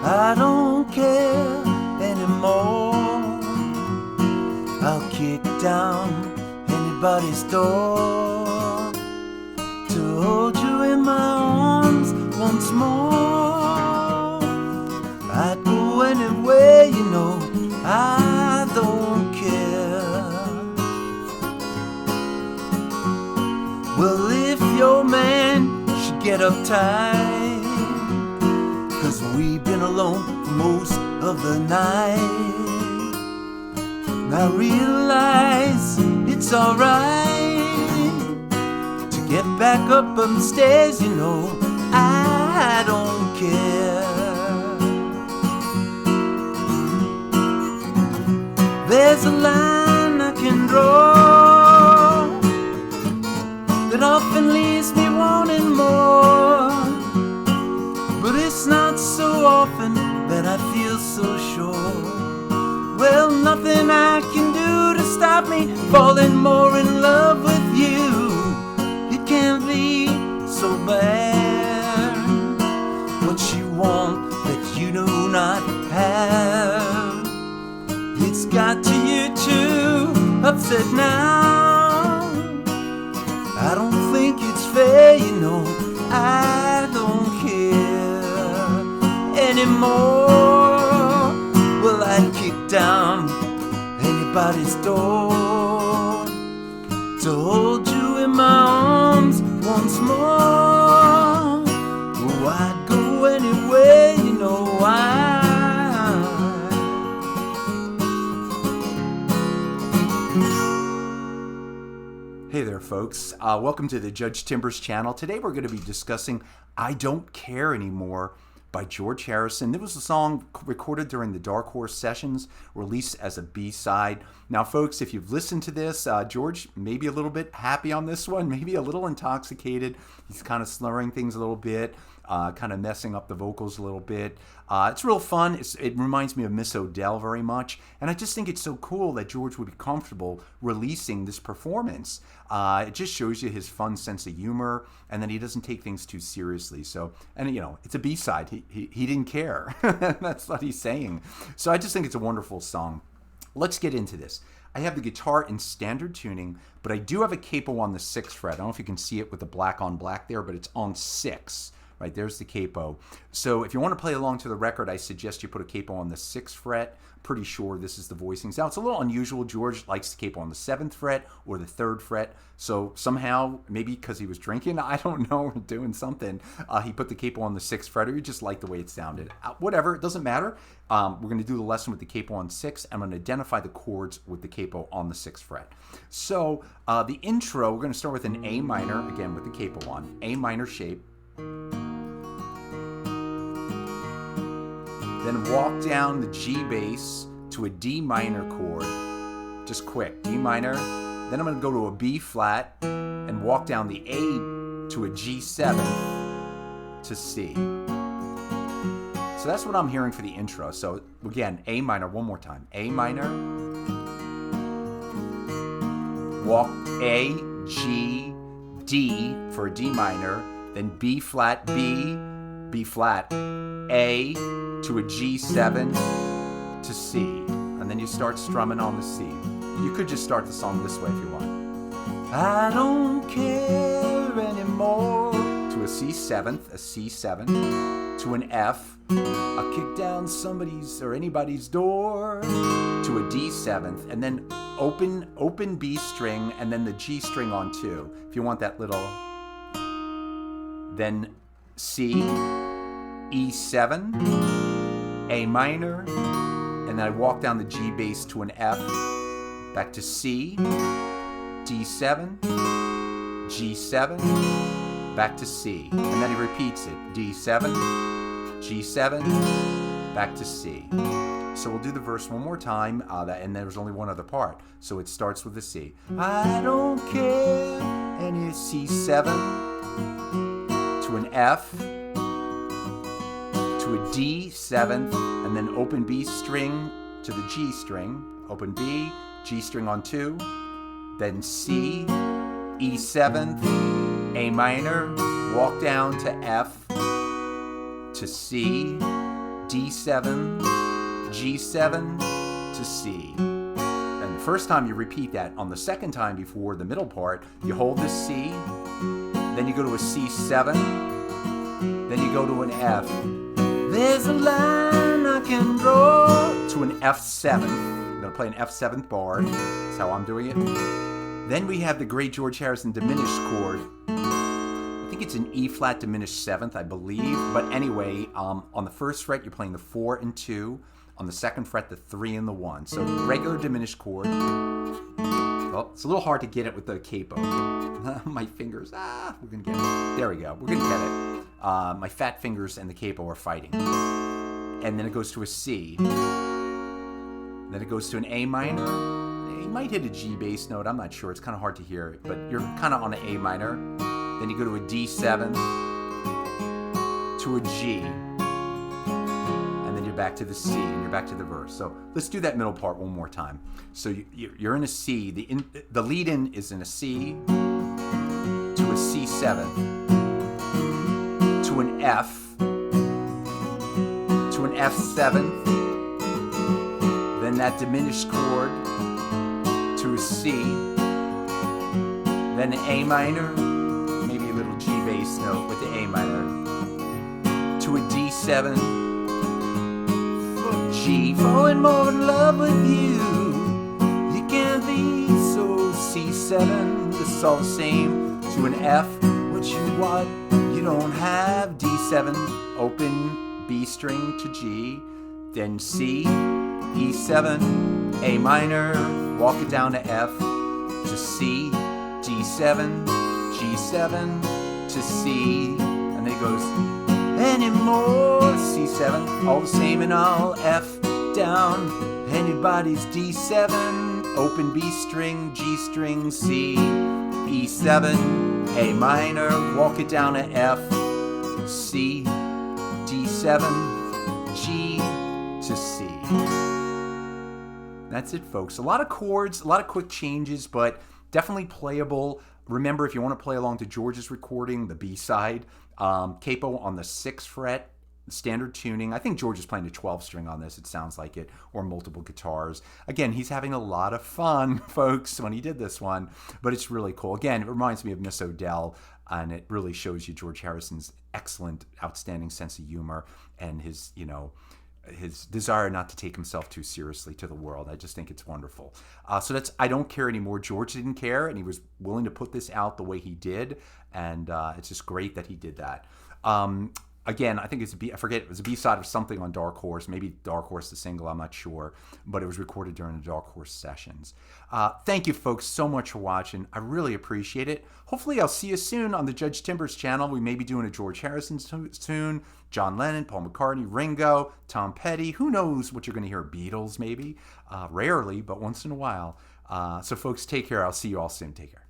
I don't care anymore. I'll kick down anybody's door to hold you in my arms once more. I'd go anywhere, you know, I don't care. Well, if your man should get uptight, 'cause we've been alone for most of the night, I realize it's alright to get back up on the stairs, you know, I don't care. There's a line I can draw that often leaves me wanting more, but it's not so often that I feel so sure. Well, nothing I can do to stop me falling more in love with you. It can't be so bad. What you want that you do not have, it's got to you too upset now. I don't think it's fair, you know, I don't care anymore. Well, I'd kick down anybody's door to hold you in my arms once more. Oh, I'd go anywhere, you know, Hey there, folks. Welcome to the Judge Timbers channel. Today we're going to be discussing I Don't Care Anymore by George Harrison. It was a song recorded during the Dark Horse sessions, released as a B-side. Now, folks, if you've listened to this, George may be a little bit happy on this one, maybe a little intoxicated. He's kind of slurring things a little bit, kind of messing up the vocals a little bit. It's real fun. It reminds me of Miss O'Dell very much, and I just think it's so cool that George would be comfortable releasing this performance. It just shows you his fun sense of humor, and then he doesn't take things too seriously. So, and you know, it's a B-side. He didn't care. That's what he's saying. So I just think it's a wonderful song. Let's get into this. I have the guitar in standard tuning, but I do have a capo on the 6th fret. I don't know if you can see it with the black on black there, but it's on 6. Right, there's the capo. So if you want to play along to the record, I suggest you put a capo on the 6th fret. Pretty sure this is the voicings. Now, it's a little unusual. George likes the capo on the 7th fret or the 3rd fret. So somehow, maybe because he was drinking, I don't know, doing something, he put the capo on the 6th fret, or he just liked the way it sounded. Whatever, it doesn't matter. We're going to do the lesson with the capo on 6. I'm going to identify the chords with the capo on the 6th fret. So the intro, we're going to start with an A minor, again with the capo on, A minor shape. Then walk down the G bass to a D minor chord, just quick, D minor. Then I'm going to go to a B flat and walk down the A to a G7 to C. So that's what I'm hearing for the intro. So again, A minor, one more time. A minor, walk A, G, D for a D minor, then B flat, B, B flat, A to a G7 to C. And then you start strumming on the C. You could just start the song this way if you want. I don't care anymore. To a C7th, a C7, to an F, I'll kick down somebody's or anybody's door, to a D7th, and then open B string, and then the G string on 2. If you want that little, then C, E7, A minor, and then I walk down the G bass to an F, back to C, D7, G7, back to C, and then he repeats it, D7, G7, back to C. So we'll do the verse one more time, and there's only one other part. So it starts with the C. I don't care, and it's C7, to an F, to a D7th, and then open B string to the G string, open B, G string on 2, then C, E7th, A minor, walk down to F, to C, D7, G7 to C. And the first time you repeat that. On the second time before the middle part, you hold the C, then you go to a C7, then you go to an F. There's a line I can draw to an F7. I'm going to play an F7th bar. That's how I'm doing it. Then we have the great George Harrison diminished chord. I think it's an E flat diminished 7th, I believe. But anyway, on the first fret, you're playing the 4 and 2. On the second fret, the 3 and the 1. So regular diminished chord. Well, it's a little hard to get it with the capo. My fingers, we're going to get it. There we go. We're going to get it. My fat fingers and the capo are fighting. And then it goes to a C. Then it goes to an A minor. You might hit a G bass note. I'm not sure. It's kind of hard to hear. But you're kind of on an A minor. Then you go to a D7. To a G. And then you're back to the C. And you're back to the verse. So let's do that middle part one more time. So you're in a C. The lead in is in a C. To a C7. To an F, to an F7, then that diminished chord to a C, then an A minor, maybe a little G bass note with the A minor, to a D7, G, falling more in love with you, you can't be so C7, this is all the same, to an F, what you want, you don't have D7, open B string to G, then C, E7, A minor, walk it down to F, to C, D7, G7, to C, and then it goes, anymore, C7, all the same and all F, down, anybody's D7, open B string, G string, C, E7, A minor, walk it down to F, C, D7, G to C. That's it, folks. A lot of chords, a lot of quick changes, but definitely playable. Remember, if you want to play along to George's recording, the B-side, capo on the 6th fret, standard tuning. I think George is playing a 12 string on this, it sounds like it, or multiple guitars. Again, he's having a lot of fun, folks, when he did this one, but it's really cool. Again, it reminds me of Miss Odell, and it really shows you George Harrison's excellent, outstanding sense of humor and his, his desire not to take himself too seriously to the world. I just think it's wonderful. So that's I Don't Care Anymore. George didn't care, and he was willing to put this out the way he did, and it's just great that he did that. Again, I think I forget, it was a B-side of something on Dark Horse, maybe Dark Horse the single, I'm not sure, but it was recorded during the Dark Horse sessions. Thank you, folks, so much for watching. I really appreciate it. Hopefully, I'll see you soon on the Judge Timbers channel. We may be doing a George Harrison soon, John Lennon, Paul McCartney, Ringo, Tom Petty. Who knows what you're going to hear? Beatles, maybe. Rarely, but once in a while. So, folks, take care. I'll see you all soon. Take care.